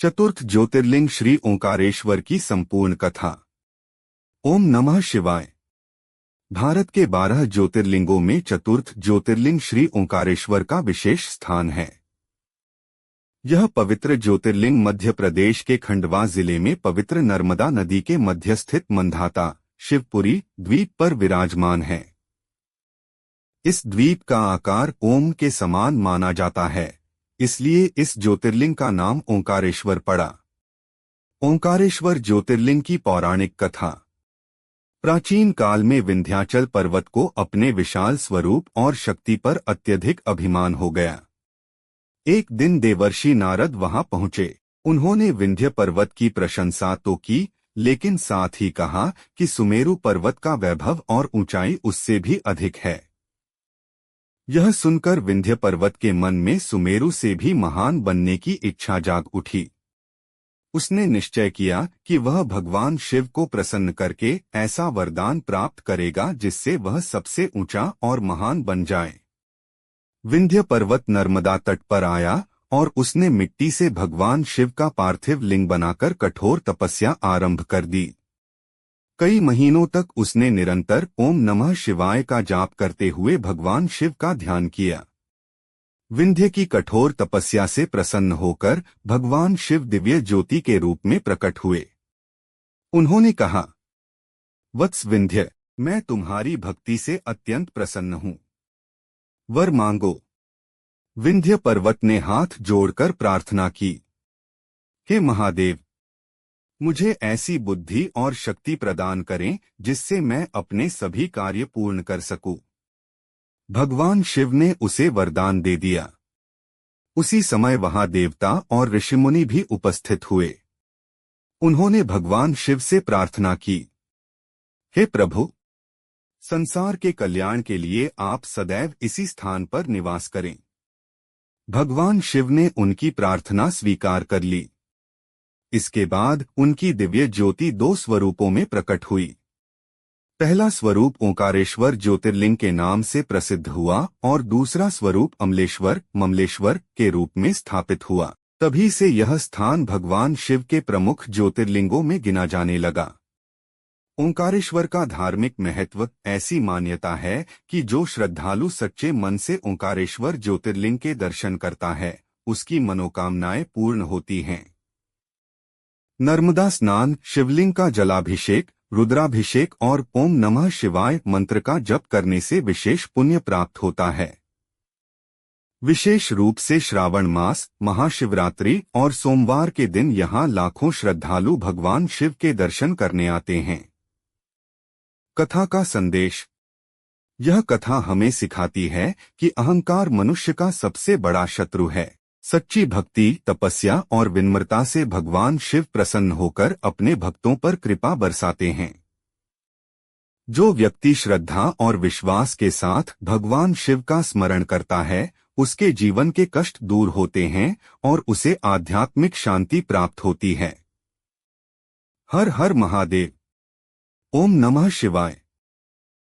चतुर्थ ज्योतिर्लिंग श्री ओंकारेश्वर की संपूर्ण कथा। ओम नमः शिवाय। भारत के 12 ज्योतिर्लिंगों में चतुर्थ ज्योतिर्लिंग श्री ओंकारेश्वर का विशेष स्थान है। यह पवित्र ज्योतिर्लिंग मध्य प्रदेश के खंडवा जिले में पवित्र नर्मदा नदी के मध्य स्थित मंधाता शिवपुरी द्वीप पर विराजमान है। इस द्वीप का आकार ओम के समान माना जाता है, इसलिए इस ज्योतिर्लिंग का नाम ओंकारेश्वर पड़ा। ओंकारेश्वर ज्योतिर्लिंग की पौराणिक कथा। प्राचीन काल में विंध्याचल पर्वत को अपने विशाल स्वरूप और शक्ति पर अत्यधिक अभिमान हो गया। एक दिन देवर्षि नारद वहां पहुंचे। उन्होंने विंध्य पर्वत की प्रशंसा तो की, लेकिन साथ ही कहा कि सुमेरु पर्वत का वैभव और ऊंचाई उससे भी अधिक है। यह सुनकर विंध्य पर्वत के मन में सुमेरु से भी महान बनने की इच्छा जाग उठी। उसने निश्चय किया कि वह भगवान शिव को प्रसन्न करके ऐसा वरदान प्राप्त करेगा जिससे वह सबसे ऊंचा और महान बन जाए। विंध्य पर्वत नर्मदा तट पर आया और उसने मिट्टी से भगवान शिव का पार्थिव लिंग बनाकर कठोर तपस्या आरंभ कर दी। कई महीनों तक उसने निरंतर ओम नमः शिवाय का जाप करते हुए भगवान शिव का ध्यान किया। विंध्य की कठोर तपस्या से प्रसन्न होकर भगवान शिव दिव्य ज्योति के रूप में प्रकट हुए। उन्होंने कहा, वत्स विंध्य, मैं तुम्हारी भक्ति से अत्यंत प्रसन्न हूँ। वर मांगो। विंध्य पर्वत ने हाथ जोड़कर प्रार्थना की, हे महादेव, मुझे ऐसी बुद्धि और शक्ति प्रदान करें जिससे मैं अपने सभी कार्य पूर्ण कर सकूं। भगवान शिव ने उसे वरदान दे दिया। उसी समय वहां देवता और ऋषिमुनि भी उपस्थित हुए। उन्होंने भगवान शिव से प्रार्थना की, हे प्रभु, संसार के कल्याण के लिए आप सदैव इसी स्थान पर निवास करें। भगवान शिव ने उनकी प्रार्थना स्वीकार कर ली। इसके बाद उनकी दिव्य ज्योति 2 स्वरूपों में प्रकट हुई। पहला स्वरूप ओंकारेश्वर ज्योतिर्लिंग के नाम से प्रसिद्ध हुआ और दूसरा स्वरूप अमलेश्वर ममलेश्वर के रूप में स्थापित हुआ। तभी से यह स्थान भगवान शिव के प्रमुख ज्योतिर्लिंगों में गिना जाने लगा। ओंकारेश्वर का धार्मिक महत्व। ऐसी मान्यता है कि जो श्रद्धालु सच्चे मन से ओंकारेश्वर ज्योतिर्लिंग के दर्शन करता है, उसकी मनोकामनाएं पूर्ण होती हैं। नर्मदा स्नान, शिवलिंग का जलाभिषेक, रुद्राभिषेक और ओम नमः शिवाय मंत्र का जप करने से विशेष पुण्य प्राप्त होता है। विशेष रूप से श्रावण मास, महाशिवरात्रि और सोमवार के दिन यहाँ लाखों श्रद्धालु भगवान शिव के दर्शन करने आते हैं। कथा का संदेश। यह कथा हमें सिखाती है कि अहंकार मनुष्य का सबसे बड़ा शत्रु है। सच्ची भक्ति, तपस्या और विनम्रता से भगवान शिव प्रसन्न होकर अपने भक्तों पर कृपा बरसाते हैं। जो व्यक्ति श्रद्धा और विश्वास के साथ भगवान शिव का स्मरण करता है, उसके जीवन के कष्ट दूर होते हैं और उसे आध्यात्मिक शांति प्राप्त होती है। हर हर महादेव। ओम नमः शिवाय।